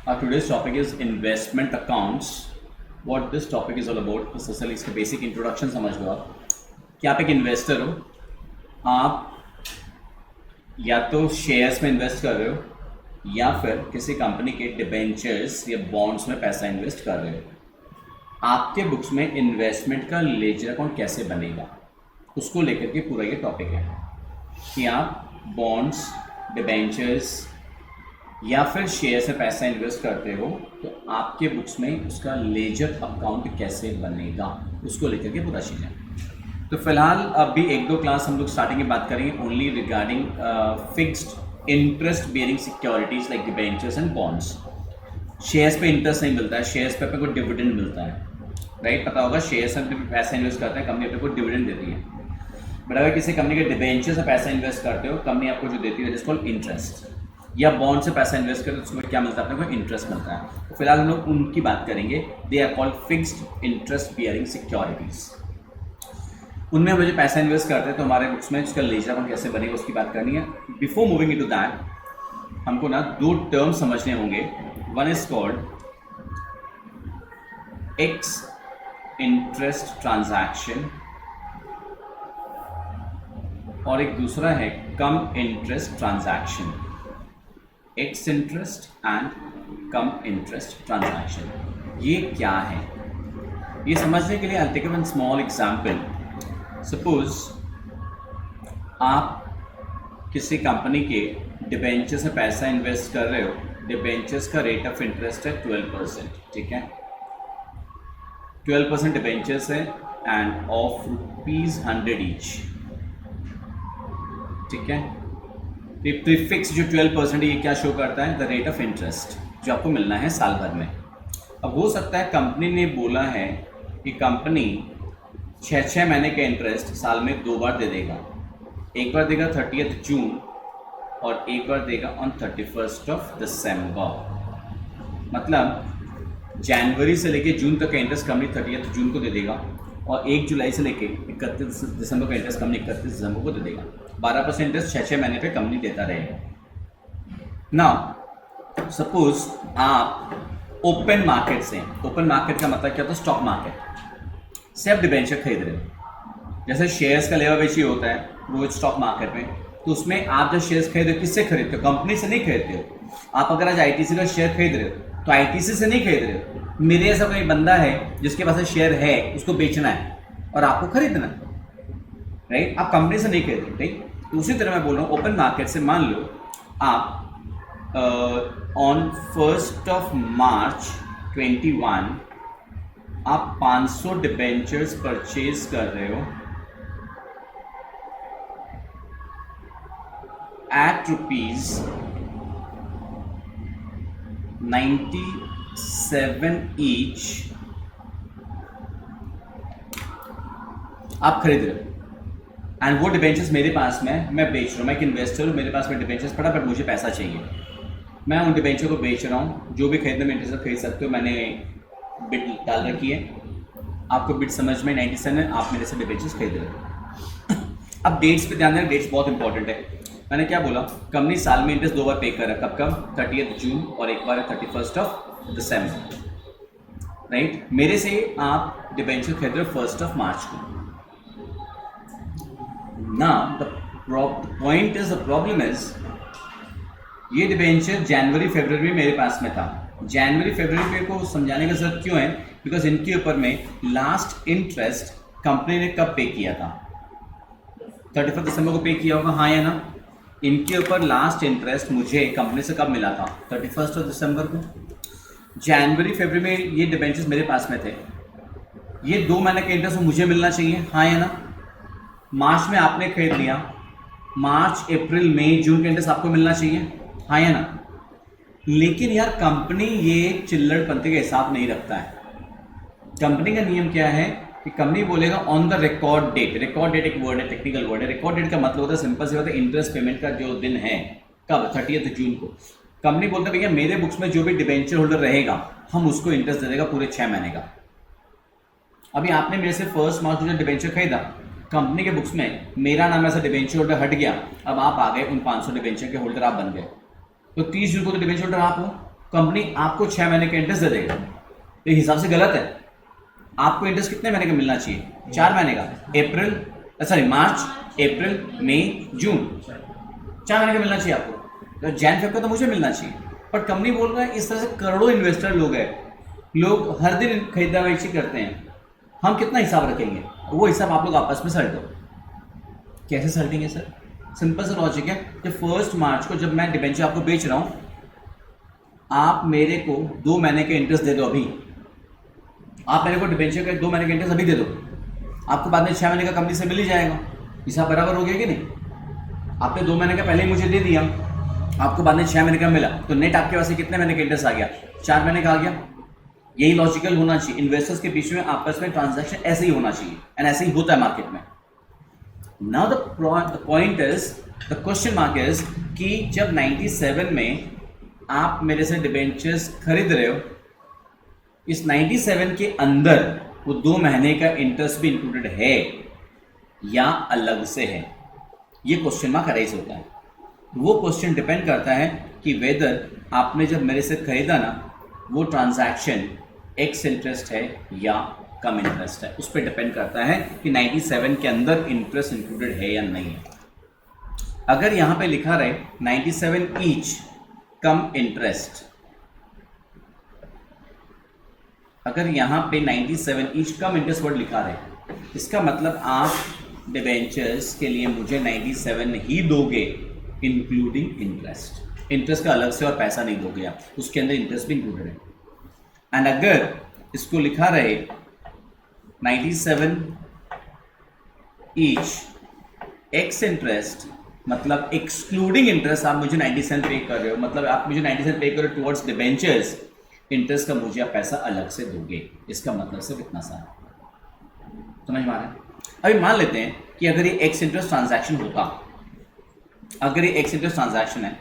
Today's topic is investment accounts. What this topic is all about, इसलिए इसका basic introduction समझ लो आप कि आप एक इन्वेस्टर हो। आप या तो शेयर्स में इन्वेस्ट कर रहे हो या फिर किसी कंपनी के डिबेंचर्स या बॉन्ड्स में पैसा इन्वेस्ट कर रहे हो। आपके बुक्स में इन्वेस्टमेंट का लेजर अकाउंट कैसे बनेगा, उसको लेकर के पूरा ये टॉपिक है कि आप बॉन्ड्स, डिबेंचर्स या फिर शेयर से पैसा इन्वेस्ट करते हो तो आपके बुक्स में उसका लेजर अकाउंट कैसे बनेगा, उसको लेकर के पूरा चीज़ है। तो फिलहाल अभी एक दो क्लास हम लोग स्टार्टिंग में बात करेंगे only regarding fixed interest bearing securities like debentures and bonds. Shares पे इंटरेस्ट नहीं मिलता है, शेयर्स पे अपने को डिविडेंड मिलता है, राइट? पता होगा शेयर्स में पैसा इन्वेस्ट करते हैं, कंपनी अपने को डिविडेंड देती है। बट अगर किसी कंपनी के डिबेंचर से पैसा इन्वेस्ट करते हो, कंपनी आपको जो देती है जिसको इंटरेस्ट, या बॉन्ड से पैसा इन्वेस्ट करते हो उसमें क्या मिलता है, अपने को इंटरेस्ट मिलता है। तो फिलहाल हम लोग उनकी बात करेंगे। They are called fixed interest bearing securities. उनमें मुझे पैसा इन्वेस्ट करते हैं तो हमारे बुक्स में उसका लेजर अकाउंट कैसे बनेगा उसकी बात करनी है। बिफोर मूविंग इनटू दैट हमको ना दो टर्म समझने होंगे। One is called ex interest transaction और एक दूसरा है cum interest transaction. Ex interest and cum interest transaction, ये क्या है ये समझने के लिए I take one small example. Suppose आप किसी कंपनी के डिबेंचर से पैसा इन्वेस्ट कर रहे हो, डिबेंचर्स का रेट ऑफ इंटरेस्ट है 12%, ठीक है? 12% डिबेंचर्स है एंड ऑफ ₹100 ईच, ठीक है? प्रीफिक्स जो 12% ये क्या शो करता है, द रेट ऑफ इंटरेस्ट जो आपको मिलना है साल भर में। अब हो सकता है कंपनी ने बोला है कि कंपनी 6 महीने का इंटरेस्ट साल में 2 बार दे देगा, एक बार देगा 30 जून और एक बार देगा ऑन 31 दिसंबर। मतलब जनवरी से लेके जून तक का इंटरेस्ट कंपनी 30 जून को दे देगा और 1 जुलाई से लेके 31 दिसंबर का इंटरेस्ट कंपनी 31 दिसंबर को दे देगा। 12% इंटरेस्ट 6 महीने पे कंपनी देता रहेगा। नाउ सपोज आप ओपन मार्केट से, ओपन मार्केट का मतलब क्या होता है, स्टॉक मार्केट से आप डिबेंचर खरीद रहे हो। जैसे शेयर्स का लेवा बेची होता है रोज स्टॉक मार्केट में, तो उसमें आप जो शेयर्स खरीदते हो किससे खरीदते हो, कंपनी से नहीं खरीदते हो। आप अगर आज आईटीसी का शेयर खरीद रहे हो तो आईटीसी से नहीं खरीद रहे हो, मेरे ऐसा कोई बंदा है जिसके पास शेयर है, उसको बेचना है और आपको खरीदना है, राइट? आप कंपनी से नहीं खरीद रहे, ठीक? तो उसी तरह मैं बोल रहा हूँ ओपन मार्केट से। मान लो आप ऑन 1 मार्च 21 आप 500 डिबेंचर्स परचेज कर रहे हो एट ₹97 ईच। आप खरीद रहे हो एंड वो डिबेंचर्स मेरे पास में, मैं बेच रहा हूँ, मैं एक इन्वेस्टर हूँ, मेरे पास में डिबेंचर्स पड़ा बट मुझे पैसा चाहिए। मैं उन डिबेंचर को बेच रहा हूँ, जो भी खरीदने में इंटरेस्ट खरीद सकते हो। मैंने बिड डाल रखी है, आपको बिड समझ में 97 है, आप मेरे से डिबेंचर्स खरीद रहे हो। अब डेट्स पे ध्यान देना, डेट्स बहुत इंपॉर्टेंट है। मैंने क्या बोला, कंपनी साल में इंटरेस्ट 2 बार पे कर रहा है, कब कब, 30 जून और एक बार 31 दिसंबर, राइट? मेरे से आप डिबेंचर खरीद रहे हो 1 मार्च को। Now the point is, the problem is ये डिबेंचर जनवरी फरवरी में मेरे पास में था। जनवरी फरवरी में को समझाने की जरूरत क्यों है, बिकॉज इनके ऊपर में लास्ट इंटरेस्ट कंपनी ने कब पे किया था, 31 दिसंबर को पे किया होगा, हाँ या ना? इनके ऊपर लास्ट इंटरेस्ट मुझे कंपनी से कब मिला था, 31 दिसंबर को। जनवरी फरवरी में ये डिबेंचर्स मेरे पास में थे, ये 2 महीने का इंटरेस्ट मुझे मिलना चाहिए, हाँ या ना? मार्च में आपने खरीद लिया, मार्च अप्रैल मई जून का इंटरेस्ट आपको मिलना चाहिए, हाँ या ना? लेकिन यार कंपनी ये चिल्लड़ पंते का हिसाब नहीं रखता है। कंपनी का नियम क्या है कि कंपनी बोलेगा on the record date. Record date एक वर्ड है, टेक्निकल वर्ड है। रिकॉर्ड डेट का मतलब होता है, सिंपल से होता है, इंटरेस्ट पेमेंट का जो दिन है, कब, 30 जून को। कंपनी बोलता है भैया मेरे बुक्स में जो भी डिबेंचर होल्डर रहेगा हम उसको इंटरेस्ट दे देगा पूरे 6 महीने का। अभी आपने मेरे से 1 मार्च को डिबेंचर खरीदा, कंपनी के बुक्स में मेरा नाम ऐसा डिबेंचर होल्डर हट गया, अब आप आ गए उन 500 डिबेंचर के होल्डर आप बन गए, तो 30 जून को तो डिबेंचर होल्डर आप हो, कंपनी आपको 6 महीने का इंटरेस्ट दे देगा, तो हिसाब से गलत है। आपको इंटरेस्ट कितने महीने का मिलना चाहिए? 4 महीने का। मार्च, अप्रैल, मई, जून, 4 महीने का मिलना चाहिए आपको। तो जैन फेब का तो मुझे मिलना चाहिए, पर कंपनी बोल रहा है इस तरह से करोड़ों इन्वेस्टर लोग हैं, लोग हर दिन खरीदा बेची करते हैं, हम कितना हिसाब रखेंगे? वो हिसाब आप लोग आपस में सल्टो। कैसे सल्टेंगे सर? सिंपल सा लॉजिक है कि 1 मार्च को जब मैं डिबेंचर आपको बेच रहा हूँ, आप मेरे को 2 महीने का इंटरेस्ट दे दो अभी, आप मेरे को डिबेंचर का 2 महीने का इंटरेस्ट अभी दे दो, आपको बाद में 6 महीने का कंपनी से मिल ही जाएगा। हिसाब बराबर हो गया कि नहीं? आपने 2 महीने का पहले ही मुझे दे दिया, आपको बाद में 6 महीने का मिला, तो नेट आपके पास कितने महीने का इंटरेस्ट आ गया? 4 महीने का आ गया। यही लॉजिकल होना चाहिए, इन्वेस्टर्स के बीच में आपस में ट्रांजैक्शन ऐसे ही होना चाहिए, एंड ऐसे ही होता है मार्केट में। Now the point is, the question mark is कि जब 97 में आप मेरे से डिबेंचर्स खरीद रहे हो, इस 97 के अंदर वो 2 महीने का इंटरेस्ट भी इंक्लूडेड है या अलग से है? ये क्वेश्चन मार्क अराइज होता है। वो क्वेश्चन डिपेंड करता है कि वेदर आपने जब मेरे से खरीदा ना, वो ट्रांजैक्शन एक्स इंटरेस्ट है या कम इंटरेस्ट है, उस पर डिपेंड करता है कि 97 के अंदर इंटरेस्ट इंक्लूडेड है या नहीं है। अगर यहाँ पे लिखा रहे 97 ईच कम इंटरेस्ट, अगर यहाँ पे 97 ईच कम इंटरेस्ट वर्ड लिखा रहे, इसका मतलब आप डिबेंचर्स के लिए मुझे 97 ही दोगे इंक्लूडिंग इंटरेस्ट। इंटरेस्ट का अलग से और पैसा नहीं दोगे आप, उसके अंदर इंटरेस्ट भी इंक्लूडेड है। एंड अगर इसको लिखा रहे 97 ईच एक्स इंटरेस्ट, मतलब एक्सक्लूडिंग इंटरेस्ट आप मुझे 97 पे कर रहे हो, मतलब आप मुझे 97 पे कर रहे हो टुवर्ड्स डिबेंचर्स, इंटरेस्ट का मुझे आप पैसा अलग से दोगे। इसका मतलब सिर्फ इतना सा समझ में आ रहा है? अभी मान लेते हैं कि अगर ये एक्स इंटरेस्ट ट्रांजैक्शन होता, अगर ये एक्स इंटरेस्ट ट्रांजैक्शन है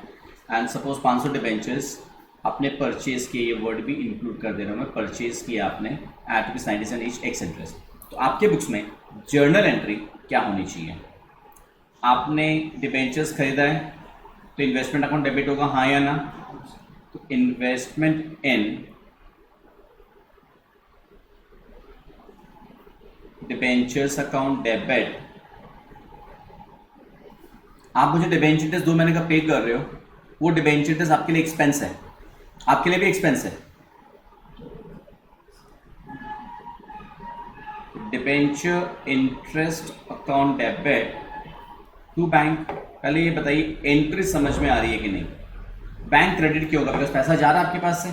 एंड सपोज 500 डिबेंचर्स आपने परचेज किए, ये वर्ड भी इंक्लूड कर दे रहा हूँ मैं, परचेज किया आपने at rupees 97 each ex interest, तो आपके बुक्स में जर्नल एंट्री क्या होनी चाहिए? आपने डिबेंचर्स खरीदा है तो इन्वेस्टमेंट अकाउंट डेबिट होगा, हाँ या ना? तो investment in debentures account debit, आप मुझे डिबेंचर इंटरेस्ट 2 महीने का पे कर रहे हो, वो डिबेंचर इंटरेस्ट आपके लिए एक्सपेंस है, आपके लिए भी एक्सपेंस है। Debenture interest account debit to bank, पहले ये बताइए एंट्री समझ में आ रही है कि नहीं? बैंक क्रेडिट क्यों होगा? बिकॉज पैसा जा रहा है आपके पास से।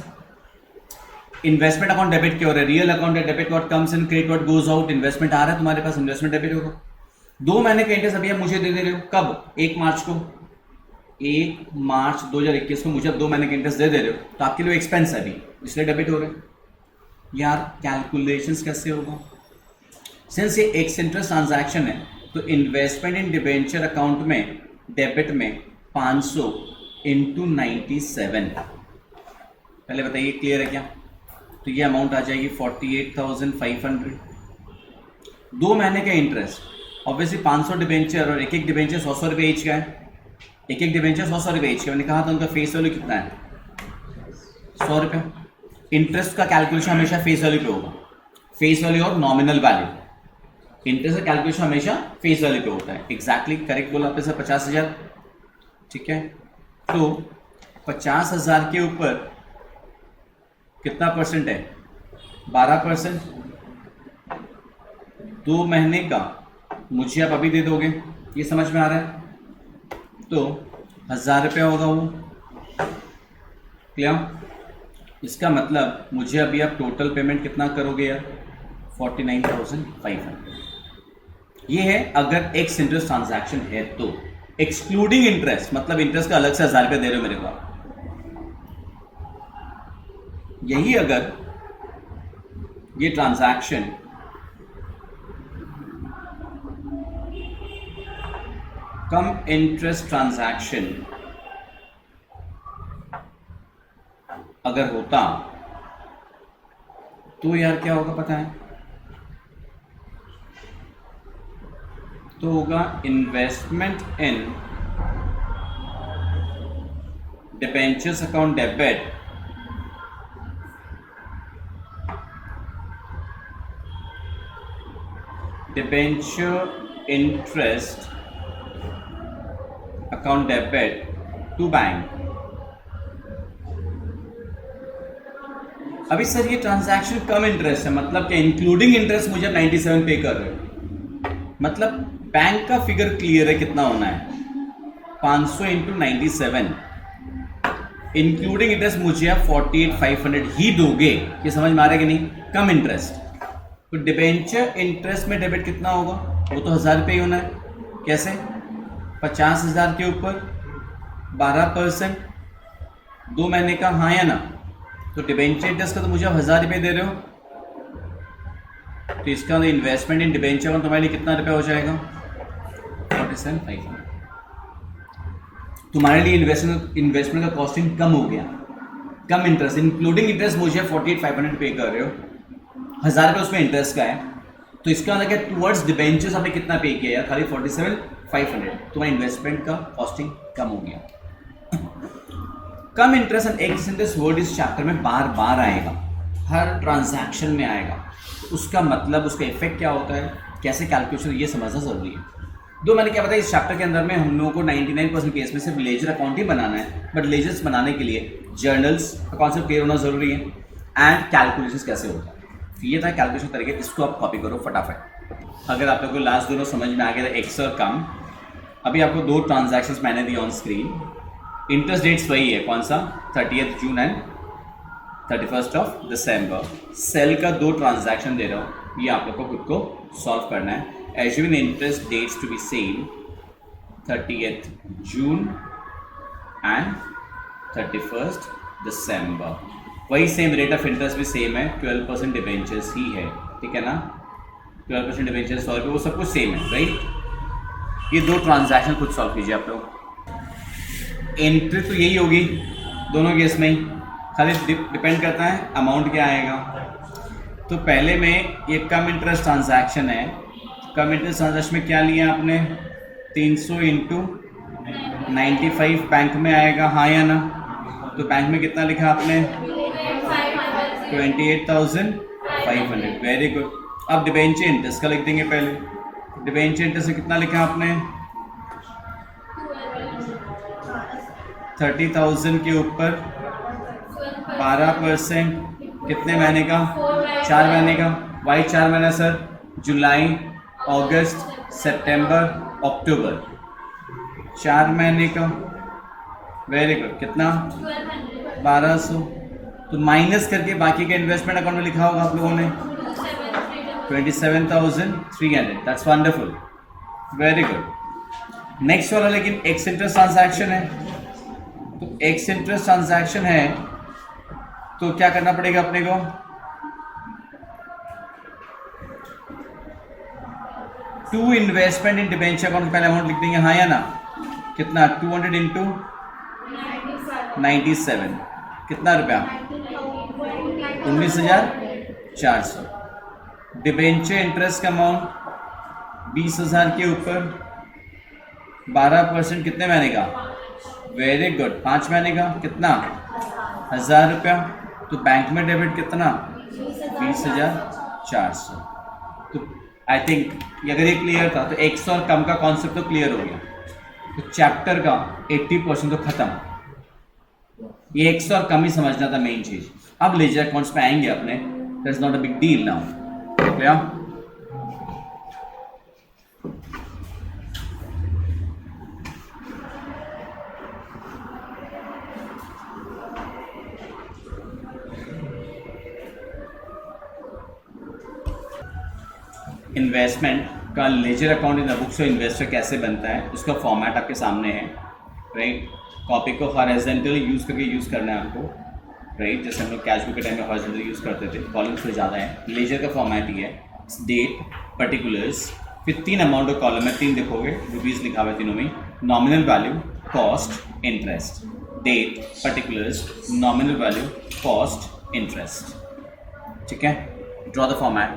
इन्वेस्टमेंट अकाउंट डेबिट क्यों हो रहा है? Real account debit what comes in, credit what goes out. Investment आ रहा है तुम्हारे पास, इन्वेस्टमेंट डेबिट होगा। 2 महीने का इंटरेस्ट अभी आप मुझे दे रहे हो, कब? 1 मार्च को। 1 मार्च 2021 को मुझे आप 2 महीने का इंटरेस्ट दे रहे हो, तो आपके लिए एक्सपेंस है अभी, इसलिए डेबिट हो रहे हैं। यार कैलकुलेशंस कैसे होगा? सिंस ये एक्स इंटरेस्ट ट्रांजैक्शन है, तो इन्वेस्टमेंट इन डिबेंचर अकाउंट में डेबिट में 500 इंटू 97, पहले बताइए क्लियर है क्या? तो ये अमाउंट आ जाएगी 48,500। 2 महीने का इंटरेस्ट, ऑब्वियसली 500 डिबेंचर और एक एक डिबेंचर 100 रुपये ईच का है, एक एक डिबेंचर 100 रुपये ईच का। मैंने कहा था उनका फेस वैल्यू कितना है? 100 रुपये। इंटरेस्ट का कैलकुलेशन हमेशा फेस वैल्यू पे होगा, फेस वैल्यू और नॉमिनल वैल्यू। इंटरेस्ट का कैलकुलेशन हमेशा फेस वैल्यू पे होता है। एग्जैक्टली करेक्ट बोला आपने सर, 50,000, ठीक है। तो 50,000 के ऊपर कितना परसेंट है? 12%। 2 महीने का मुझे आप अभी दे दोगे, ये समझ में आ रहा है? तो 1,000 रुपया होगा वो, क्लियर? इसका मतलब मुझे अभी आप टोटल पेमेंट कितना करोगे यार? 49,500। ये है अगर एक्स इंटरेस्ट ट्रांजैक्शन है तो। एक्सक्लूडिंग इंटरेस्ट मतलब इंटरेस्ट का अलग से 1,000 रुपया दे रहे हो मेरे को, यही अगर ये ट्रांजैक्शन कम इंटरेस्ट ट्रांजैक्शन अगर होता तो यार क्या होगा पता है? तो होगा investment in debentures account debit debenture interest account debit to bank. अभी सर ये ट्रांजैक्शन कम इंटरेस्ट है, मतलब क्या इंक्लूडिंग इंटरेस्ट मुझे 97 पे कर रहे हो, मतलब बैंक का फिगर क्लियर है कितना होना है 500 इंटू 97, इंक्लूडिंग इंटरेस्ट मुझे आप 48,500 ही दोगे। ये समझ में आ रहा है कि नहीं? कम इंटरेस्ट। तो डिबेंचर इंटरेस्ट में डेबिट कितना होगा? वो तो 1000 रुपये ही होना है। कैसे? 50,000 के ऊपर 12%, 2 महीने का, हाँ या ना? तो डिबेंचर इंटरेस्ट का तो मुझे आप 1000 रुपये दे रहे हो, तो इसका इन्वेस्टमेंट इन डिबेंचर में तुम्हारे लिए कितना रुपया हो जाएगा? 47,500। तुम्हारे लिए इन्वेस्टमेंट का कॉस्टिंग कम हो गया, कम इंटरेस्ट, इंक्लूडिंग इंटरेस्ट मुझे 48,500 पे कर रहे हो, 1000 रुपये उसमें इंटरेस्ट का है, तो इसका मतलब क्या टुवर्ड्स डिबेंचर्स आपने कितना पे किया यार? खाली 47,500। तुम्हारा इन्वेस्टमेंट का कॉस्टिंग कम हो गया। कम इंटरेस्ट एंड एक्स वर्ड इस चैप्टर में बार बार आएगा, हर ट्रांजैक्शन में आएगा। तो उसका मतलब, उसका इफेक्ट क्या होता है, कैसे कैलकुलेशन, ये समझना जरूरी है। दो मैंने क्या बताया, इस चैप्टर के अंदर में हम लोगों को 99% केस में सिर्फ लेजर अकाउंट ही बनाना है, बट लेजर्स बनाने के लिए जर्नल्स का कॉन्सेप्ट क्लियर होना जरूरी है एंड कैलकुलेशन कैसे होता है। तो ये था कैलकुलेशन तरीके, इसको आप कॉपी करो फटाफट। अगर आप लोग को लास्ट दोनों समझ में आ गया था, एक्स और कम। अभी आपको 2 ट्रांजैक्शंस मैंने दी ऑन स्क्रीन, इंटरेस्ट डेट्स वही है, कौन सा? 30th June and 31st of December. Sale का 2 ट्रांजैक्शन दे रहा हूँ, ये आप लोग को खुद को सॉल्व करना है। Assuming interest dates to be same 30th June and 31st December. वही सेम रेट ऑफ इंटरेस्ट भी सेम है, 12% डिबेंचर्स ही है, ठीक है ना? 12% डिबेंचर्स 100 रुपये, वो सब कुछ सेम है, राइट? ये 2 ट्रांजैक्शन खुद सॉल्व कीजिए आप लोग। एंट्री तो यही होगी दोनों केस में ही, खाली डिपेंड करता है अमाउंट क्या आएगा। तो पहले में ये कम इंटरेस्ट ट्रांजैक्शन है, कम इंटरेस्ट ट्रांजैक्शन में क्या लिया आपने? 300 इंटू 95 बैंक में आएगा, हाँ या ना? तो बैंक में कितना लिखा आपने? 28,500। Very good. अब डिबेंचर इंटरेस्ट का लिख देंगे पहले। डिबेंचर इंटरेस्ट में कितना लिखा आपने? 30,000 के ऊपर 12%, कितने महीने का? 4 महीने का। वाई 4 महीना सर? जुलाई, अगस्त, सितंबर, अक्टूबर, 4 महीने का। Very good. कितना? 1200। तो माइनस करके बाकी का इन्वेस्टमेंट अकाउंट में लिखा होगा आप लोगों ने 27,300। That's wonderful, very good. Next वाला लेकिन एक्स इंटरेस्ट ट्रांजैक्शन है, तो एक्स इंटरेस्ट ट्रांजैक्शन है तो क्या करना पड़ेगा अपने को? To investment in debenture account, पहले अमाउंट लिख देंगे, हाँ या ना? कितना? 200 इंटू 97, कितना रुपया? 19,400। डिबेंचर इंटरेस्ट का अमाउंट 20,000 के ऊपर 12%, कितने महीने का? वेरी गुड, 5 महीने का। कितना? 1,000 रुपया। तो बैंक में डेबिट कितना? 20,400। तो आई थिंक अगर ये क्लियर था तो एक्स और कम का कॉन्सेप्ट तो क्लियर हो गया। तो चैप्टर का 80% तो खत्म। ये एक्स और कम ही समझना था मेन चीज। अब लेजर अकाउंट्स पे आएंगे अपने, that is not a big deal now. Clear? Investment का ledger account in the books of investor कैसे बनता है, उसका फॉर्मेट आपके सामने है, राइट? कॉपी को हॉरिजॉन्टली यूज़ करके यूज़ करना है आपको, राइट? जैसे हम लोग कैश बुक के टाइम में हॉरिजॉन्टली यूज़ करते थे, कॉलम्स तो ज़्यादा है। लेजर का फॉर्मेट ही है, डेट, पर्टिकुलर्स, फिर 3 अमाउंट ऑफ कॉलम है, 3 देखोगे, रुपीज़ लिखा हुआ है तीनों में, nominal value, cost, interest, date, particulars, nominal value, cost, interest, ठीक है? Draw the format.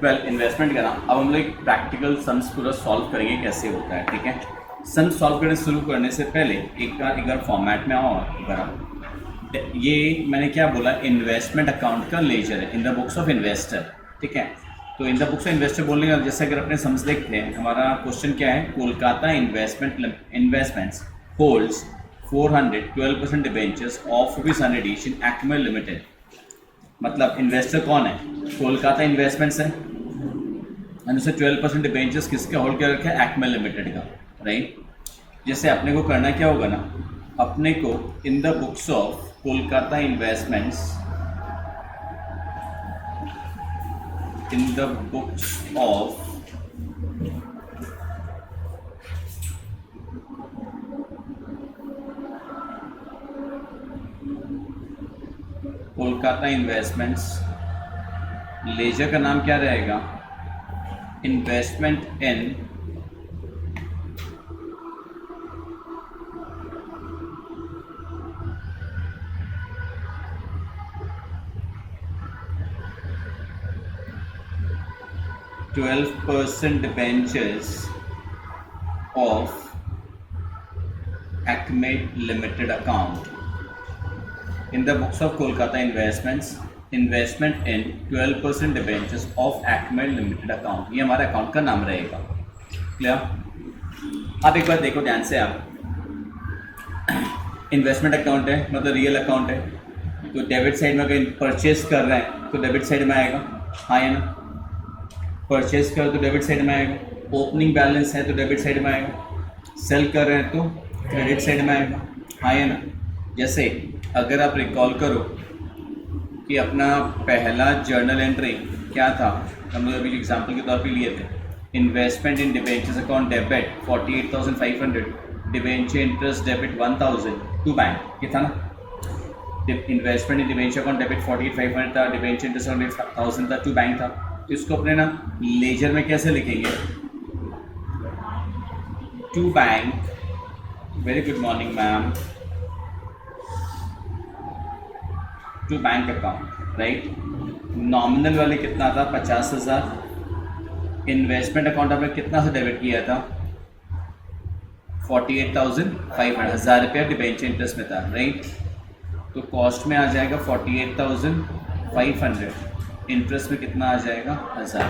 Well, investment का ना, अब हम लोग एक प्रैक्टिकल सम्स पूरा सॉल्व करेंगे कैसे होता है, ठीक है? सम्स सॉल्व करने शुरू करने से पहले एक बार फॉर्मेट में आओ। एक ये मैंने क्या बोला, इन्वेस्टमेंट अकाउंट का लेजर है इन द बुक्स ऑफ इन्वेस्टर, ठीक है? तो इन द बुक्स ऑफ इन्वेस्टर बोलने का जैसे अगर अपने समझ देखते हैं, हमारा क्वेश्चन क्या है, Kolkata investments holds 412% debentures of ₹100 each in Acme limited. मतलब इन्वेस्टर कौन है, कोलकाता इन्वेस्टमेंट्स है, एंड उसे 12% डिबेंचर्स किसका होल्ड कर रखा है, एक्मे लिमिटेड का, राइट। जैसे अपने को करना क्या होगा ना, अपने को in the books of Kolkata investments, in the books of Kolkata investments, ledger का नाम क्या रहेगा, investment in %12 debentures of Acme Limited account. In the books of Kolkata Investments, investment in 12% debentures of Acme Limited account. ये हमारे account का नाम रहेगा, clear. अब एक बार देखो ध्यान से, आप इन्वेस्टमेंट अकाउंट है, मतलब रियल अकाउंट है, तो डेबिट साइड में अगर परचेज कर रहे हैं तो डेबिट साइड में आएगा, हाँ या ना। परचेज कर तो डेबिट साइड में आएगा, ओपनिंग बैलेंस है तो डेबिट साइड में आएगा, सेल कर रहे हैं तो क्रेडिट साइड में आएगा, हाँ या ना। जैसे अगर आप रिकॉल करो कि अपना पहला जर्नल एंट्री क्या था, हम लोग अभी एग्जाम्पल के तौर पे लिए थे, investment in debentures account debit 48,500, debenture interest debit 1,000 to bank, ये था ना। Investment in debenture account debit 48,500 था, डिबेंचर इंटरेस्ट अकाउंट 1,000 था, टू बैंक था। तो इसको अपने ना लेजर में कैसे लिखेंगे, to bank, very good morning ma'am, to bank account, right. Nominal वाले कितना था, 50,000। इन्वेस्टमेंट अकाउंट आपने कितना से डेबिट किया था, 48,500, 1,000 रुपया डिबेंचर इंटरेस्ट में था, राइट। तो कॉस्ट में आ जाएगा 48,500, इंटरेस्ट में कितना आ जाएगा, 1,000।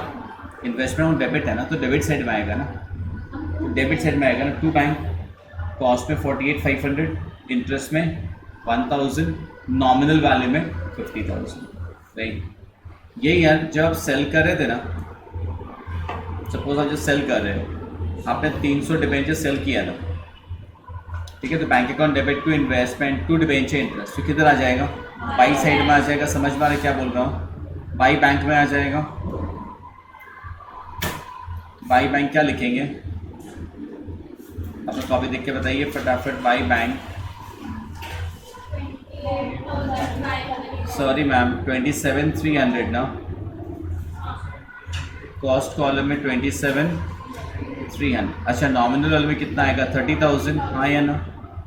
इन्वेस्टमेंट डेबिट है ना, तो डेबिट साइड में आएगा ना, तो डेबिट साइड में आएगा ना, टू बैंक, कॉस्ट में 48,500, इंटरेस्ट में 1,000, नॉमिनल वैल्यू में 50,000, राइट। यही यार जब आप सेल कर रहे थे ना, सपोज आप जो सेल कर रहे हो, आपने 300 डिबेंचर सेल किया था, ठीक है, तो bank account debit to investment to debenture interest, तो किधर आ जाएगा, बाई साइड में आ जाएगा। समझ में आ रहा है क्या बोल रहा हूँ, बाई बैंक में आ जाएगा। बाई बैंक क्या लिखेंगे, अपना कॉपी देख के बताइए फटाफट। बाई बैंक, सॉरी मैम, 27,300 ना, कॉस्ट कॉलम में 27,300। अच्छा, नॉमिनल वाले में कितना आएगा, 30,000, हाँ या ना।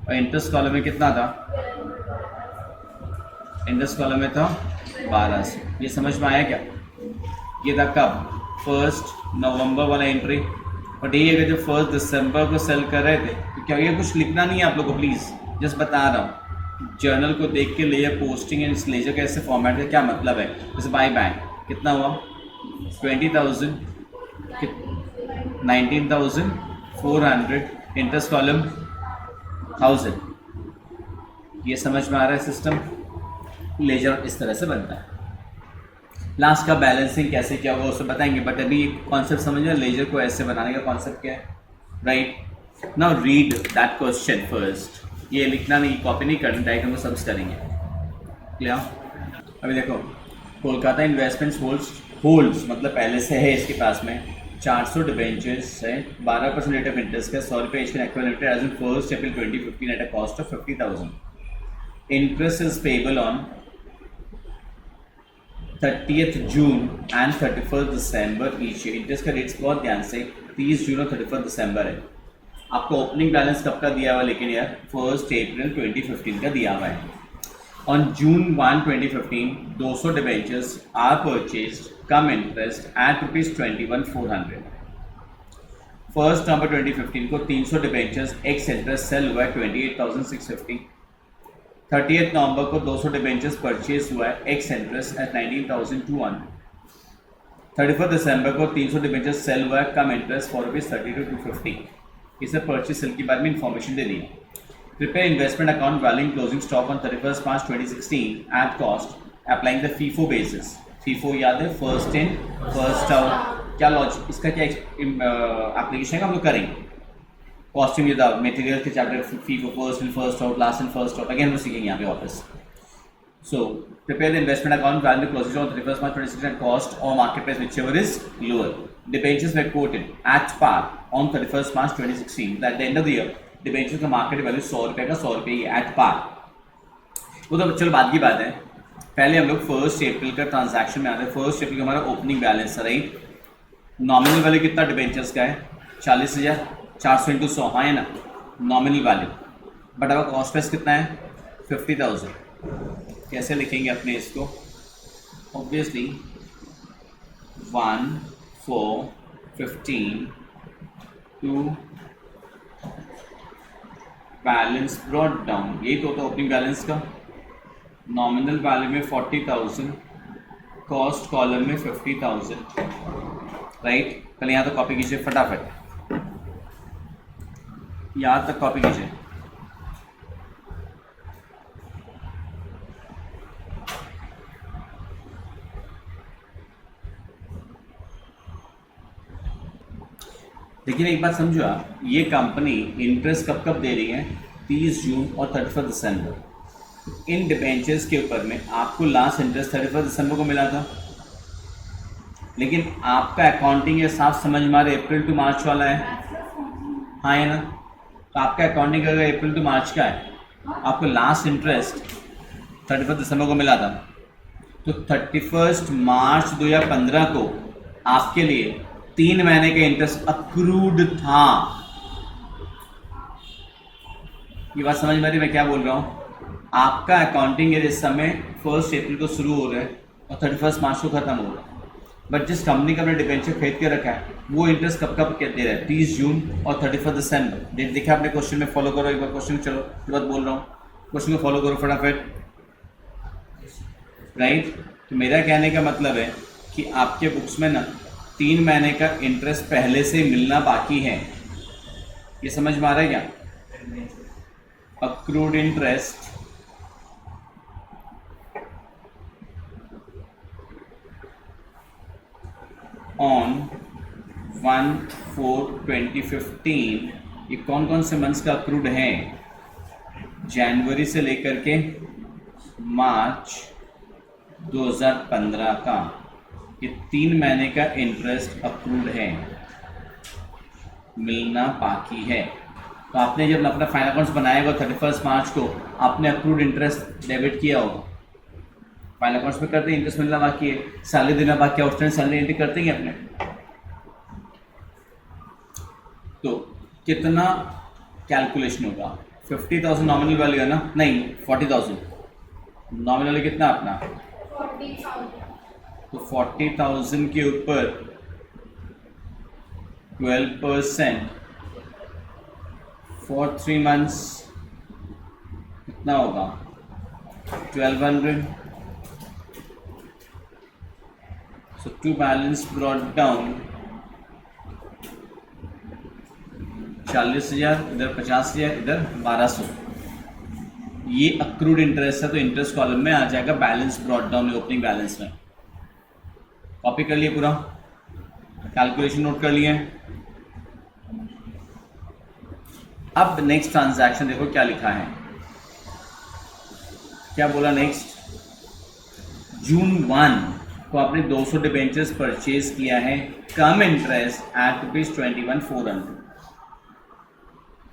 और इंटरेस्ट कॉलम में कितना था, इंटरेस्ट कॉलम में था 1200। ये समझ में आया क्या, ये था कब, 1 नवंबर वाला एंट्री। और यही अगर जो 1 दिसंबर को सेल कर रहे थे, तो क्या ये कुछ लिखना नहीं है आप लोग को, प्लीज़ जस्ट बता रहा हूँ। जर्नल को देख के लेजर पोस्टिंग एंड लेजर का ऐसे फॉर्मेट का क्या मतलब है। जैसे बाई बैंक कितना हुआ, 20,000, 19,400, इंटरेस्ट कॉलम 1000। ये समझ में आ रहा है सिस्टम, लेजर इस तरह से बनता है। लास्ट का बैलेंसिंग कैसे क्या होगा उससे बताएंगे, बट अभी कॉन्सेप्ट समझिए, लेजर को ऐसे बनाने का कॉन्सेप्ट क्या है, right. Now read that question first, ये लिखना नहीं, कॉपी नहीं करना, डायरेक्ट हम समझ करेंगे, क्लियर। अभी देखो, कोलकाता इन्वेस्टमेंट्स होल्ड्स मतलब पहले से है इसके पास में 400 डिबेंचर्स है, 12% रेट ऑफ इंटरेस्ट का, 100 रुपये each can acquire limited as in 1 April 2015 at a cost of 50,000। Interest is payable on 30th June and 31st December each year. Interest का रेट्स बहुत ध्यान से 30 जून और 31 दिसंबर है। आपको ओपनिंग बैलेंस कब का दिया हुआ, लेकिन यार 1 April 2015 का दिया हुआ है। On June 1, 2015 200 debentures are purchased cum interest at ₹21,400। 1 November 2015 को 300 डिबेंचर्स एक्स इंटरेस्ट सेल हुआ है 28,650। 30th नवंबर को 200 डिबेंचर्स परचेज हुआ है एक्स इंटरेस्ट एट 19,200। 31 दिसंबर को 300 डिबेंचर सेल हुआ है, कम इंटरेस्ट फॉर ₹32 to 250। इसे परचेज सेल के बारे में इन्फॉर्मेशन दे दी है। Prepare investment account valuing closing stock on 31 March 2016 at cost applying the FIFO basis. FIFO याद है, फर्स्ट इन फर्स्ट आउट। क्या लॉजिक, इसका क्या एप्लीकेशन है हम लोग करेंगे। कॉस्टिंग विद मटेरियल के chapter FIFO, first in first out, last in first out, again हम लोग सीखेंगे यहाँ पे वापस। So prepare the investment account value closing on 31st March 2016 at cost or market price whichever is lower. Debentures were quoted at par on 31st March 2016. At the end of the year, debentures का market value 100 रुपये का 100 रुपये at par। वो तो चलो बाद की बात है, पहले हम लोग 1 अप्रैल का ट्रांजैक्शन में आते हैं। 1 अप्रैल का हमारा ओपनिंग बैलेंस है, राइट। नॉमिनल वैल्यू कितना डिबेंचर्स का है, 40,000, 400 इंटू 100, हाँ है ना, नॉमिनल वैल्यू। बट अब कॉस्ट प्राइस कितना है, 50,000। कैसे लिखेंगे अपने इसको, obviously 1, 4, 15 to balance brought down, यही तो होता है ओपनिंग बैलेंस का। नॉमिनल वैल्यू में 40,000, कॉस्ट कॉलम में 50,000, राइट। पहले यहाँ तक कॉपी कीजिए फटाफट, यहाँ तक कॉपी कीजिए। लेकिन एक बात समझो आप, ये कंपनी इंटरेस्ट कब कब दे रही है, 30 जून और 31 दिसंबर। इन डिबेंचर्स के ऊपर में आपको लास्ट इंटरेस्ट 31 दिसंबर को मिला था, लेकिन आपका अकाउंटिंग ये साफ समझ में आ रहा है अप्रैल टू मार्च वाला है, हाँ है ना। तो आपका अकाउंटिंग अगर अप्रैल टू मार्च का है, आपको लास्ट इंटरेस्ट 31 दिसंबर को मिला था, तो 31 मार्च 2015 को आपके लिए 3 महीने का इंटरेस्ट अक्रूड था। ये बात समझ में आ रही मैं क्या बोल रहा हूँ। आपका अकाउंटिंग इस समय 1 अप्रैल को शुरू हो रहा है और 31 मार्च को खत्म हो रहा है। बट जिस कंपनी का आपने डिबेंचर खरीद के रखा है, वो इंटरेस्ट कब कब दे रहा है, 30 जून और 31 दिसंबर। डेट देखा आपने क्वेश्चन में, फॉलो करो एक बार क्वेश्चन। चलो ये बात बोल रहा हूँ, क्वेश्चन को फॉलो करो फटाफट, राइट। तो मेरा कहने का मतलब है कि आपके बुक्स में ना 3 महीने का इंटरेस्ट पहले से मिलना बाकी है। ये समझ में आ रहा है क्या, अक्रूड इंटरेस्ट ऑन 1/4/2015, ये कौन कौन से मंथ्स का अक्रूड है, जनवरी से लेकर के मार्च 2015 का, ये 3 महीने का इंटरेस्ट अक्रूड है, मिलना बाकी है। तो आपने जब अपना फाइनल अकाउंट्स बनाया होगा 31 मार्च को, आपने अक्रूड इंटरेस्ट डेबिट किया होगा। फाइनल अकाउंट्स में करते हैं, इंटरेस्ट मिलना बाकी है, सैलरी देना बाकी है, आउटस्टैंडिंग सैलरी एंट्री करते हैं अपने। तो कितना कैलकुलेशन होगा, 50,000 नॉमिनल वैल्यू है ना, नहीं 40,000 नॉमिनल वैल्यू कितना अपना 40,000। तो 40,000 के ऊपर 12% फॉर 3 मंथ्स कितना होगा, 1200। सो टू बैलेंस ब्रॉट डाउन 40,000, इधर 50,000, इधर 1200। ये अक्रूड इंटरेस्ट है, तो इंटरेस्ट कॉलम में आ जाएगा balance brought down opening balance में। कॉपी कर लिए पूरा, कैलकुलेशन नोट कर लिए। अब नेक्स्ट ट्रांजैक्शन देखो क्या लिखा है, क्या बोला नेक्स्ट, जून 1 को आपने 200 डिबेंचर्स परचेज किया है, कम इंटरेस्ट एट ₹21,400।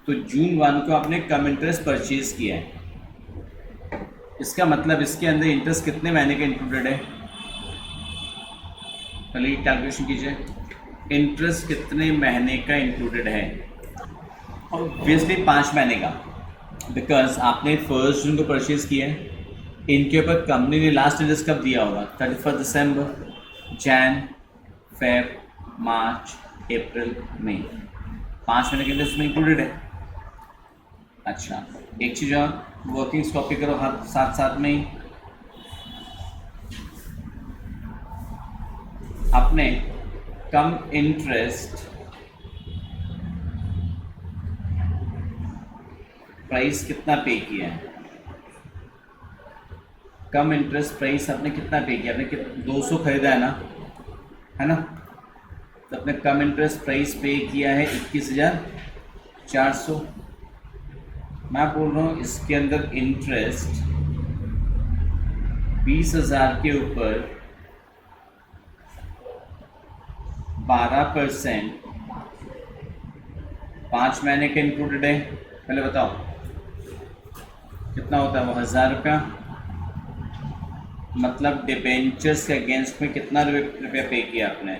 तो जून 1 को आपने कम इंटरेस्ट परचेज किया है, इसका मतलब इसके अंदर इंटरेस्ट कितने महीने का इंक्लूडेड है, पहले कैलकुलेशन कीजिए, इंटरेस्ट कितने महीने का इंक्लूडेड है। ऑब्वियसली 5 महीने का, बिकॉज आपने 1 जून को परचेज किया है, इनके ऊपर कंपनी ने लास्ट इंटरेस्ट कब दिया होगा, 31 दिसंबर, जैन, फेब, मार्च, अप्रैल, मई, 5 महीने के इंटरेस्ट में इंक्लूडेड है। अच्छा एक चीज़ और, वर्किंग्स कॉपी करो हाथ साथ साथ में ही। आपने कम इंटरेस्ट प्राइस कितना पे किया है, कम इंटरेस्ट प्राइस आपने कितना पे किया, आपने 200 खरीदा है ना, तो आपने कम इंटरेस्ट प्राइस पे किया है 21,400। मैं बोल रहा हूँ इसके अंदर इंटरेस्ट 20,000 के ऊपर 12%, 5 महीने का इंक्लूडेड है। पहले बताओ कितना होता है वो, 1,000 रुपया, मतलब डिबेंचर्स के अगेंस्ट में कितना रुपया पे किया आपने,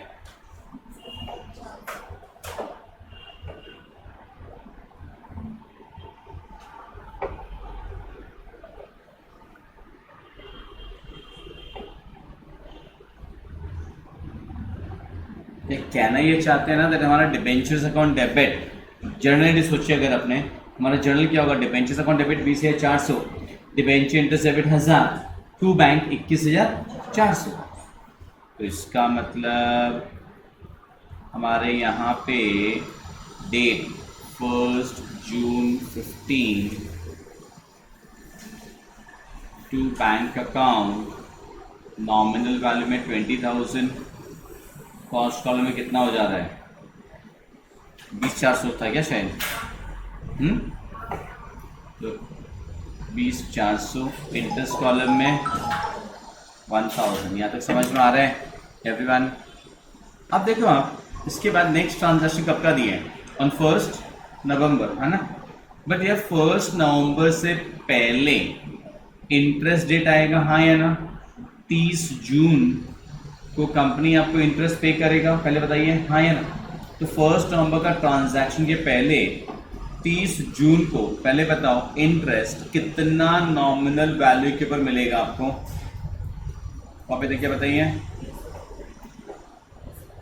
ये कहना ये चाहते हैं ना दैट हमारा डिबेंचर्स अकाउंट डेबिट, जर्नली सोचिए अगर अपने हमारा जर्नल क्या होगा, debentures account debit 20,400, debenture interest debit 1,000, to bank 21,400। तो इसका मतलब हमारे यहाँ पे date 1 June 15 to bank account nominal value में 20,000, कॉस्ट कॉलम में कितना हो जा रहा है 20,400 था क्या शायद, तो 20,400, इंटरेस्ट कॉलम में 1,000। यहाँ तक समझ में आ रहा है एवरीवन। अब देखो आप इसके बाद नेक्स्ट ट्रांजैक्शन कब का दिए हैं, ऑन 1 नवंबर है ना, बट यार 1 नवंबर से पहले इंटरेस्ट डेट आएगा हाँ या ना, 30 जून को कंपनी आपको इंटरेस्ट पे करेगा, पहले बताइए हाँ या ना। तो 1 नवंबर का ट्रांजैक्शन के पहले 30 जून को पहले बताओ इंटरेस्ट कितना नॉमिनल वैल्यू के ऊपर मिलेगा आपको, वहाँ पे देखिए बताइए।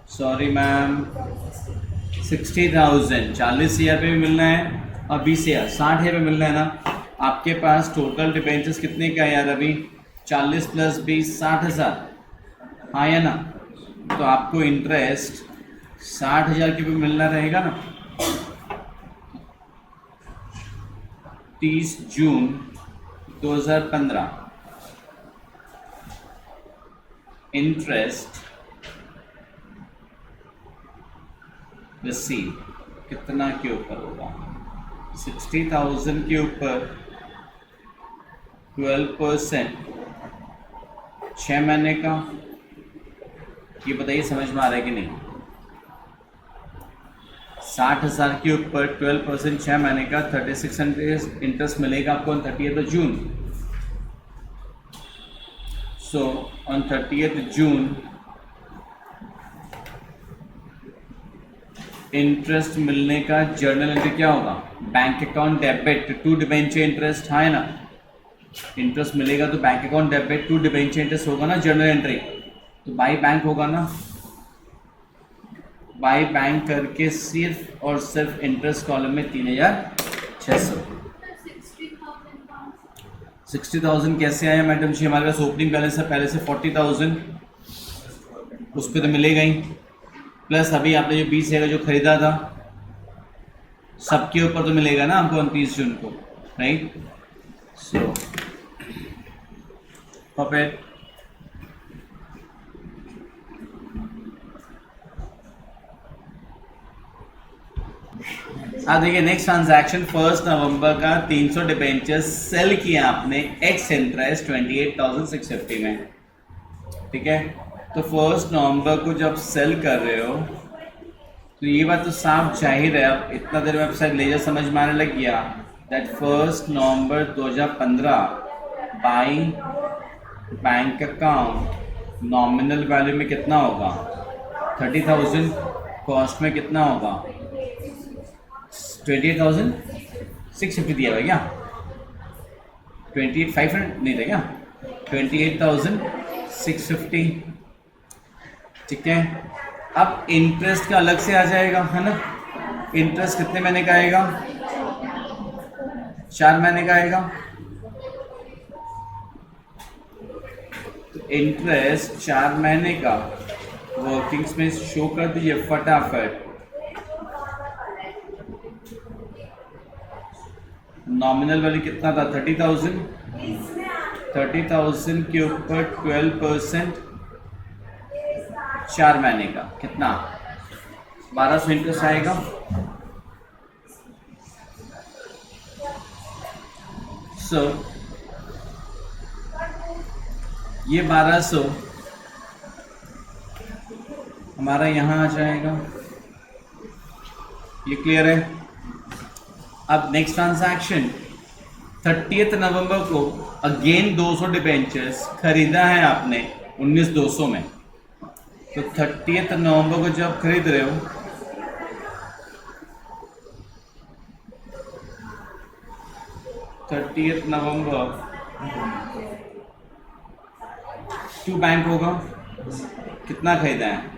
सॉरी मैम 60,000, 40,000 पे भी मिलना है और 20,000 60,000 पे मिलना है ना। आपके पास टोटल डिबेंचर्स कितने का है यार अभी, 40 + 20 60,000, हाँ या ना। तो आपको इंटरेस्ट 60,000 के भी मिलना रहेगा ना। 30 जून 2015 इंटरेस्ट रिसीव कितना के ऊपर होगा, 60,000 के ऊपर 12%, 6 महीने का। ये बताइए समझ में आ रहा है कि नहीं, 60,000 के ऊपर 12% 6 महीने का 3600 इंटरेस्ट मिलेगा आपको on 30th June. So on 30th June interest मिलने का जर्नल एंट्री क्या होगा, bank account debit to debenture interest, हाँ है ना। इंटरेस्ट मिलेगा तो bank account debit to debenture interest होगा ना जर्नल एंट्री, तो बाई बैंक होगा ना। बाई बैंक करके सिर्फ और सिर्फ इंटरेस्ट कॉलम में 3,600। 60,000 कैसे आया मैडम जी, हमारे पास ओपनिंग बैलेंस है पहले से 40,000, उस पर तो मिलेगा ही, प्लस अभी आपने जो 20,000 जो खरीदा था सबके ऊपर तो मिलेगा ना हमको 29 जून को, राइट। So perfect. अब देखिए नेक्स्ट ट्रांजैक्शन 1 नवंबर का 300 डिबेंचर्स सेल किया आपने एक्स इंटरेस्ट 28,650 में, ठीक है। तो 1 नवंबर को जब सेल कर रहे हो तो ये बात तो साफ जाहिर है, अब इतना देर में शायद लेजर समझ में आने लग गया that 1 November 2015 by bank account nominal value में कितना होगा 30,000, कॉस्ट में कितना होगा 28,650 दिया हुआ क्या, 28,500 नहीं था क्या, 28,650, ठीक है। अब इंटरेस्ट का अलग से आ जाएगा है ना, इंटरेस्ट कितने महीने का आएगा 4 महीने का आएगा। तो इंटरेस्ट 4 महीने का वर्किंग्स में शो कर दीजिए फटाफट। नॉमिनल वैल्यू कितना था? 30,000। 30,000 के ऊपर 12%, 4 महीने का कितना? 1200 इंटरेस्ट आएगा। सो ये 1200 हमारा यहाँ आ जाएगा। ये क्लियर है? अब नेक्स्ट ट्रांजैक्शन 30 नवंबर को अगेन 200 डिबेंचर्स खरीदा है आपने 19,200 में। तो 30 नवंबर को जब खरीद रहे हो, नवंबर टू बैंक होगा, कितना खरीदा है?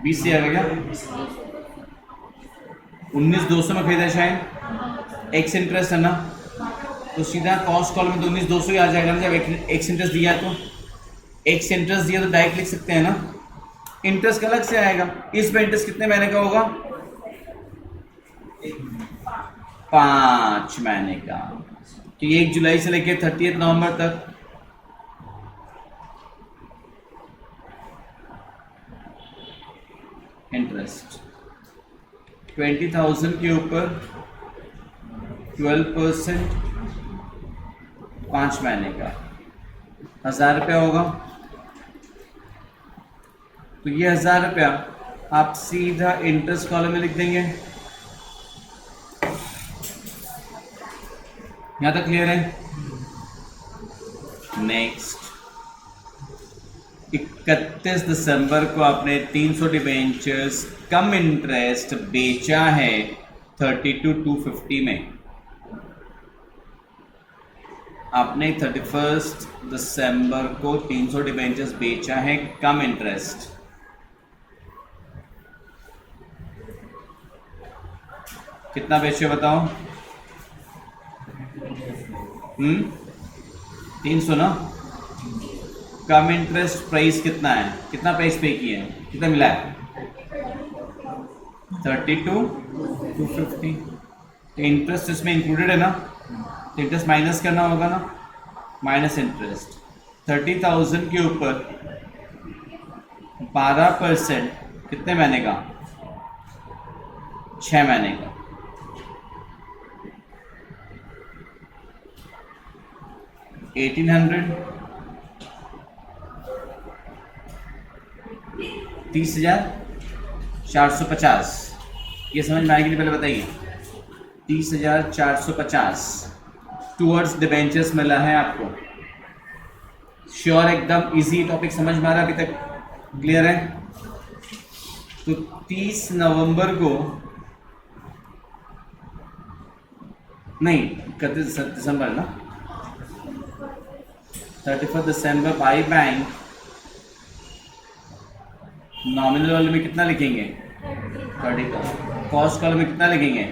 20,000 का क्या? 19,200 में खरीदा शायद, एक्स इंटरेस्ट है ना, तो सीधा कॉस्ट कॉल में तो 19,200 ही आ जाएगा ना। जब एक्स इंटरेस्ट दिया तो एक्स इंटरेस्ट दिया तो डायरेक्ट लिख सकते हैं ना। इंटरेस्ट अलग से आएगा। इस पे इंटरेस्ट कितने महीने का होगा? 5 महीने का। तो 1 जुलाई से लेकर 30 नवंबर तक इंटरेस्ट 20,000 के ऊपर 12%, 5 महीने का 1,000 रुपया होगा। तो ये 1,000 रुपया आप सीधा इंटरेस्ट कॉलम में लिख देंगे। यहां तक क्लियर है? नेक्स्ट 31 दिसंबर को आपने 300 डिबेंचर्स कम इंटरेस्ट बेचा है 32,250 में। आपने 31 दिसंबर को 300 डिबेंचर्स बेचा है कम इंटरेस्ट। कितना बेचे बताओ? 300 ना। कम इंटरेस्ट प्राइस कितना है? कितना प्राइस पे किए हैं? कितना मिला है? 32,250। तो इंटरेस्ट इसमें इंक्लूडेड है ना, तो इंटरेस्ट माइनस करना होगा ना, माइनस इंटरेस्ट। 30,000 के ऊपर 12% कितने महीने का? 6 महीने का। 1800, 30,450। ये समझ में आएगी? पहले बताइए। 30,450 टूवर्ड्स डिबेंचर्स मिला है आपको। श्योर? एकदम इजी टॉपिक समझ में आ रहा है अभी तक? क्लियर है? तो 30 नवंबर को नहीं, 31 दिसंबर ना, 31 दिसंबर बाई बैंक नॉमिनल वाले में कितना लिखेंगे? 30,000। कॉस्ट कॉलम में कितना लिखेंगे?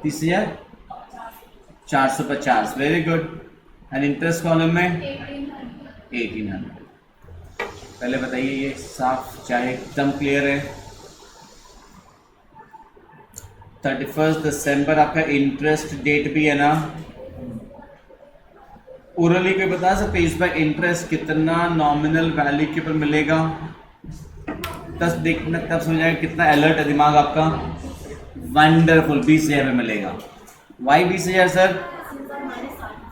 30,450। Very good. And interest column में 1800। पहले बताइए, ये साफ चाहे एकदम क्लियर है? 31 दिसंबर आपका इंटरेस्ट डेट भी है ना। ओरली पे बता सकते इस बार इंटरेस्ट कितना नॉमिनल वैल्यू के ऊपर मिलेगा? तब देखना, तब समझ आएगा कितना अलर्ट है दिमाग आपका। वंडरफुल। 20,000 में मिलेगा। Why 20,000 sir?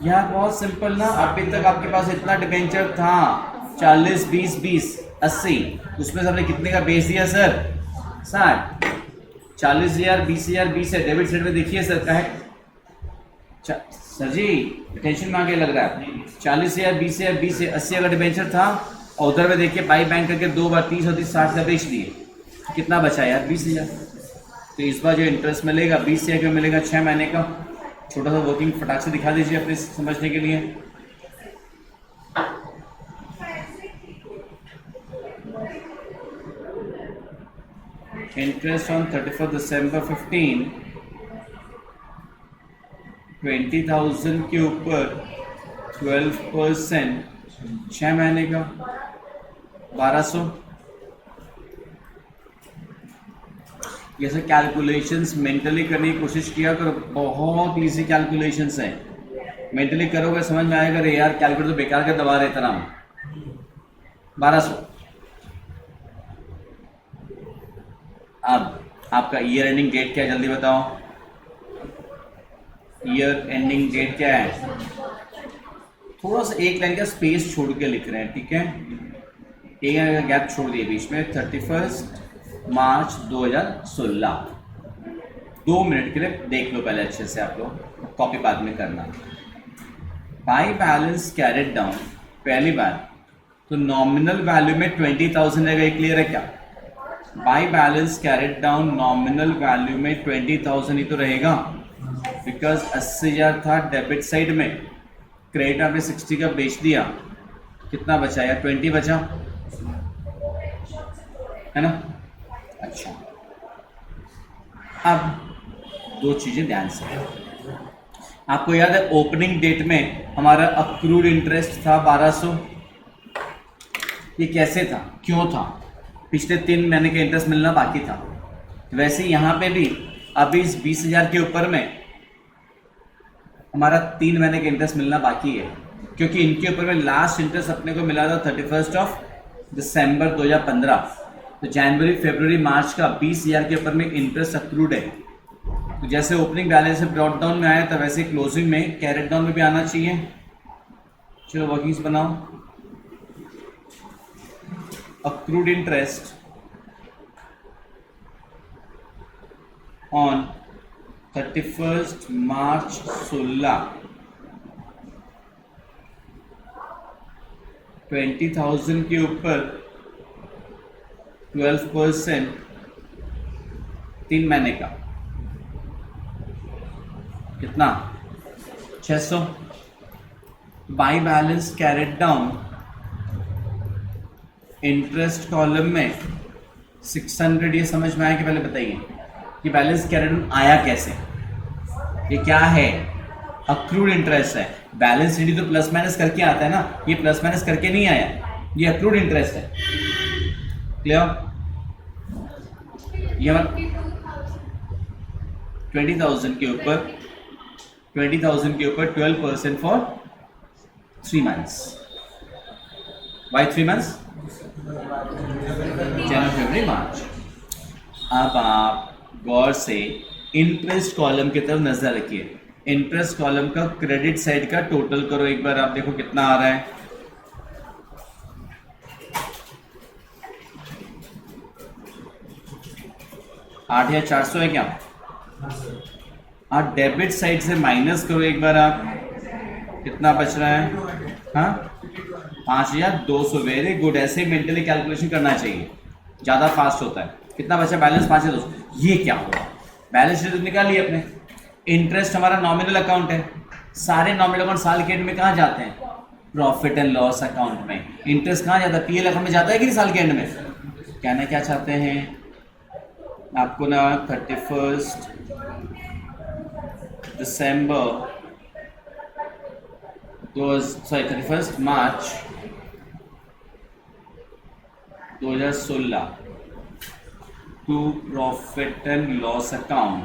यार बहुत सिंपल ना। अभी तक आपके पास इतना डिबेंचर था 40, 20, 20, 80, उसमें से हमने कितने का बेच दिया सर? 60। 40,000, 20,000, 20 है। डेबिट साइड में देखिए सर का है सर जी, टेंशन में आगे लग रहा है। 40,000, 20,000, 20 है, 80 का डिबेंचर था और उधर में देखिए बाई बैंक करके 2 बार 30 और 30 60 का बेच दिए। कितना बचा यार? 20,000। तो इस बार जो इंटरेस्ट मिलेगा 20,000 का मिलेगा 6 महीने का। छोटा सा वर्किंग फटाक से दिखा दीजिए अपने समझने के लिए। इंटरेस्ट ऑन 31 दिसंबर 15, 20,000 के ऊपर 12%, 6 महीने का 1200। ये सब कैलकुलेशंस मेंटली करने की कोशिश किया करो, बहुत इजी कैलकुलेशंस हैं। मेंटली करोगे समझ में आएगा, अरे यार कैलकुलेटर तो बेकार का दबा रहे इतना। 1200। अब आपका ईयर एंडिंग डेट क्या है जल्दी बताओ। ईयर एंडिंग डेट क्या है? थोड़ा सा एक लाइन का स्पेस छोड़ के लिख रहे हैं, ठीक है, एक लाइन का गैप छोड़ दिए बीच में। 31 मार्च 2016। 2 मिनट के लिए देख लो पहले अच्छे से आप लोग, कॉपी बाद में करना। बाई बैलेंस कैरेट डाउन, पहली बार तो नॉमिनल वैल्यू में 20,000 रहेगा, ये क्लियर है क्या? By balance carried down nominal value में 20,000 ही तो रहेगा, बिकॉज 80,000 था डेबिट साइड में, क्रेडिट आपने 60 का बेच दिया, कितना बचा यार? 20 बचा है ना। अच्छा, अब 2 चीजें ध्यान से। आपको याद है ओपनिंग डेट में हमारा अक्रूड इंटरेस्ट था 1200। ये कैसे था, क्यों था? पिछले 3 महीने का इंटरेस्ट मिलना बाकी था। वैसे यहाँ पे भी अभी इस 20,000 के ऊपर में हमारा 3 महीने का इंटरेस्ट मिलना बाकी है, क्योंकि इनके ऊपर में लास्ट इंटरेस्ट अपने को मिला था 31 दिसंबर 2015। तो जनवरी फरवरी मार्च का 20,000 के ऊपर में इंटरेस्ट अक्रूड है। तो जैसे ओपनिंग बैलेंस से ब्रॉड डाउन में आया था, वैसे क्लोजिंग में कैरेट डाउन में भी आना चाहिए। चलो वर्किंग्स बनाओ। अक्रूड इंटरेस्ट ऑन 31 मार्च 16, 20,000 के ऊपर 12% 3 महीने का कितना? 600। By balance carried down interest column में 600। ये समझ में आया कि पहले बताइए कि बैलेंस कैरेट डाउन आया कैसे? ये क्या है? अक्रूड इंटरेस्ट है। बैलेंस शीट तो प्लस माइनस करके आता है ना, ये प्लस माइनस करके नहीं आया, ये अक्रूड इंटरेस्ट है। क्लियर? ये 20,000 के ऊपर 12% फॉर 3 मंथ्स। Why 3 months? जनवरी फरवरी मार्च। अब आप गौर से इंटरेस्ट कॉलम की तरफ नजर रखिए। इंटरेस्ट कॉलम का क्रेडिट साइड का टोटल करो एक बार, आप देखो कितना आ रहा है। आठ या 400 है क्या? आप डेबिट साइड से माइनस करो एक बार, आप कितना बच रहा है? हाँ, 5,200। वेरी गुड, ऐसे ही मेंटली कैलकुलेशन करना चाहिए, ज़्यादा फास्ट होता है। कितना बचा बैलेंस? 5,200। ये क्या हुआ? बैलेंस शीट निकालिए अपने। इंटरेस्ट हमारा नॉमिनल अकाउंट है, सारे नॉमिनल अकाउंट साल के एंड में कहाँ जाते हैं? प्रॉफिट एंड लॉस अकाउंट में। इंटरेस्ट कहाँ जाता है? पीएल अकाउंट में जाता है कि नहीं साल के एंड में? कहना क्या चाहते हैं आपको ना, 31 दिसंबर 31 March 2016 to profit and loss account.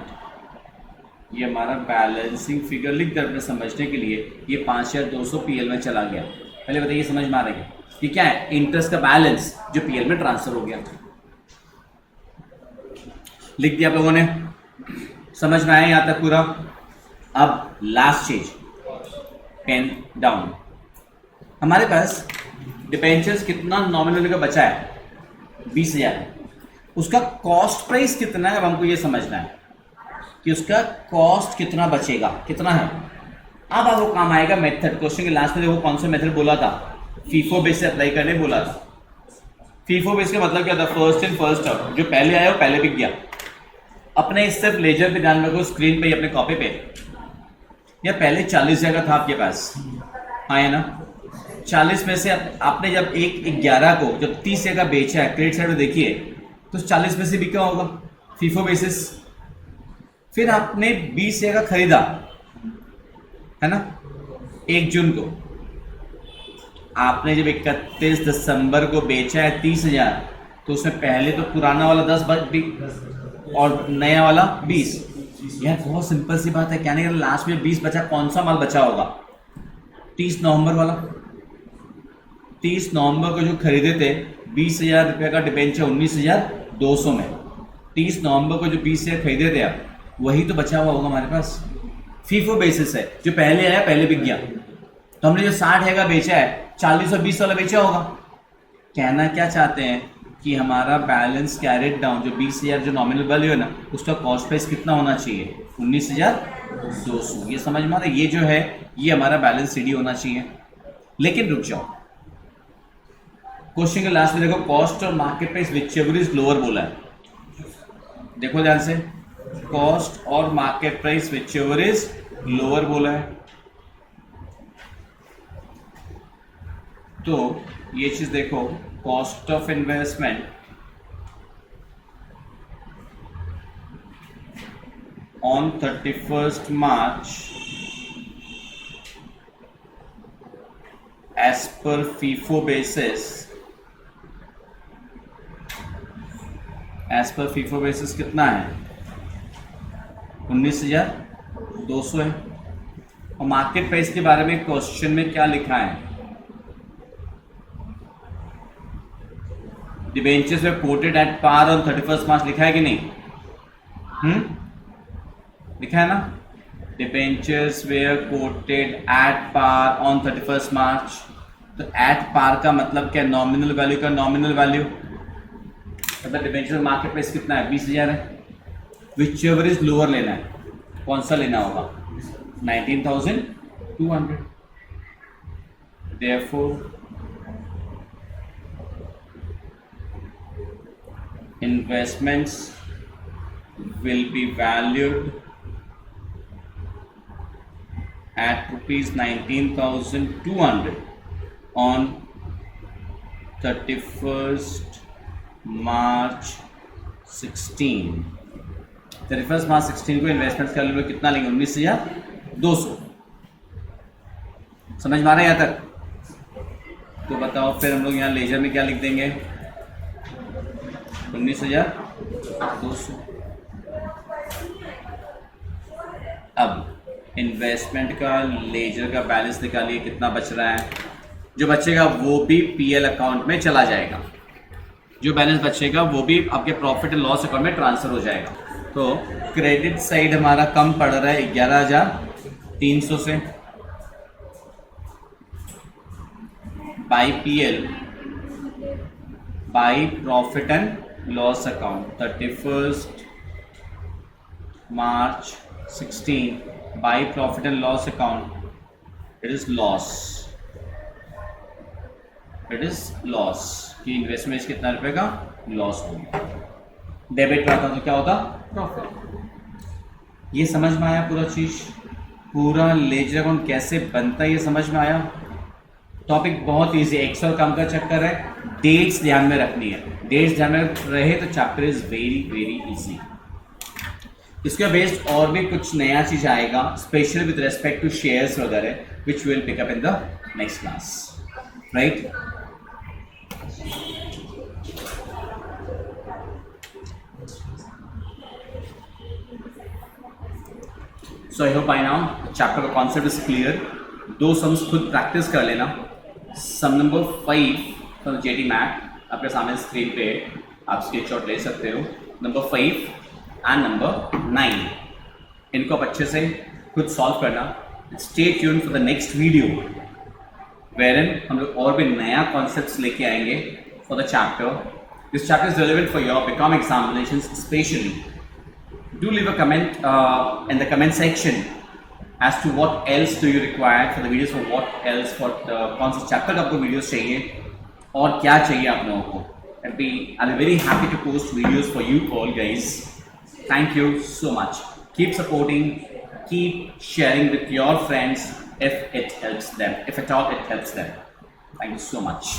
ये हमारा बैलेंसिंग फिगर लिख कर अपने समझने के लिए ये 5,200 पीएल में चला गया। पहले बताइए समझ में आ रहा है कि क्या है? इंटरेस्ट का बैलेंस जो पीएल में ट्रांसफर हो गया। लिख दिया आप लोगों ने, समझ में आया यहां तक पूरा? अब लास्ट चीज, पेन डाउन। हमारे पास डिबेंचर्स कितना नॉमिनल का बचा है? 20,000 है। उसका कॉस्ट प्राइस कितना है? अब हमको ये समझना है कि उसका कॉस्ट कितना बचेगा, कितना है। अब आपको काम आएगा मेथड। क्वेश्चन के लास्ट में देखो कौन सा मेथड बोला था, फीफो बेस से अप्लाई करने बोला था। फीफो बेस का मतलब क्या था? फर्स्ट इन फर्स्ट आउट, जो पहले आया वो पहले बिक गया। अपने सिर्फ लेजर पे ध्यान रखो, स्क्रीन पे अपने कॉपी पे, या पहले 40,000 का था आपके पास, हाँ है ना? 40 में से आपने जब 11 को जब 30,000 का बेचा है, क्रेडिट साइड में देखिए तो 40 में से बिका होगा फीफो बेसिस। फिर आपने 20,000 का खरीदा है ना 1 जून को, आपने जब 31 दिसंबर को बेचा है 30,000, तो उसमें पहले तो पुराना वाला 10 और नया वाला 20। यार बहुत सिंपल सी बात है, कहने का लास्ट में 20 बचा, कौन सा माल बचा होगा? 30 नवंबर वाला। 30 नवंबर को जो खरीदे थे 20,000 रुपये का डिबेंचर 19,200 में, 30 नवंबर को जो 20,000 खरीदे थे आप, वही तो बचा हुआ होगा हमारे पास। फीफो बेसिस है, जो पहले आया पहले बिक गया। तो हमने जो 60 का बेचा है 40 और 20 वाला बेचा होगा। कहना क्या चाहते हैं कि हमारा बैलेंस कैरेड डाउन, जो 20,000 जो नॉमिनल वैल्यू है ना, उसका कॉस्ट प्राइस कितना होना चाहिए? 19,200। ये समझ में आ रहा है? ये जो है ये हमारा बैलेंस सीडी होना चाहिए। लेकिन रुक जाओ, क्वेश्चन के लास्ट में देखो, कॉस्ट और market price whichever is lower बोला है। देखो ध्यान से, कॉस्ट और market price whichever is lower बोला है। तो ये चीज देखो, cost of investment on 31st March as per FIFO basis, as per FIFO basis कितना है? 19,200 है। और मार्केट प्राइस के बारे में क्वेश्चन में क्या लिखा है? Debentures were quoted at par on 31st March, लिखा है कि नहीं? लिखा है ना? Debentures were quoted at par on 31st March। तो एट पार का मतलब क्या? नॉमिनल वैल्यू का नॉमिनल वैल्यू, मतलब डिबेंचर मार्केट प्राइस कितना है? 20,000 है। विच एवर इज लोअर लेना है, कौन सा लेना होगा? 19,200। Therefore investments will be valued at rupees 19,200 on 31st March 16। 31st March 16 को इन्वेस्टमेंट कर लो, कितना लेंगे? 19,200। समझ में आ रहा है यहाँ तक? तो बताओ फिर हम लोग यहाँ लेजर में क्या लिख देंगे? 19,200। अब इन्वेस्टमेंट का लेजर का बैलेंस निकालिए, कितना बच रहा है? जो बचेगा वो भी पीएल अकाउंट में चला जाएगा, जो बैलेंस बचेगा वो भी आपके प्रॉफिट एंड लॉस अकाउंट में ट्रांसफर हो जाएगा। तो क्रेडिट साइड हमारा कम पड़ रहा है 11,300 से, by PL, by profit and loss account 31st March 16 by profit and loss account, it is loss, it is loss कि इन्वेस्टमेंट कितना रुपए का लॉस हो गया। डेबिट करता तो क्या होता? प्रॉफिट। ये समझ में आया पूरा चीज? पूरा लेजर अकाउंट कैसे बनता है ये समझ में आया? टॉपिक बहुत इजी है, एक्सेल काम का चक्कर है, डेट्स ध्यान में रखनी है। डेट्स ध्यान में रहे तो chapter is very very easy. इसके बेस्ड और भी कुछ नया चीज आएगा, specially with respect to shares वगैरह, which will pick up in the next class, right? So I hope by now chapter का कॉन्सेप्ट इज क्लियर। 2 सम्स खुद प्रैक्टिस कर लेना। Sum number 5 from JD math आपके सामने स्क्रीन पे आप screenshot ले सकते हो। नंबर 5 एंड नंबर 9 इनको आप अच्छे से खुद सॉल्व करना। Stay tuned for the next video wherein हम लोग और भी नया कॉन्सेप्ट्स लेके आएंगे for the chapter. This chapter is relevant for your BCom examinations specially. Do leave a comment in the comment section as to what else do you require for the videos, for what else for कौन सा chapter आपको videos चाहिए और क्या चाहिए आप लोगों को। I'll be very happy to post videos for you all guys. Thank you so much. Keep supporting, keep sharing with your friends if it helps them, if at all it helps them. Thank you so much.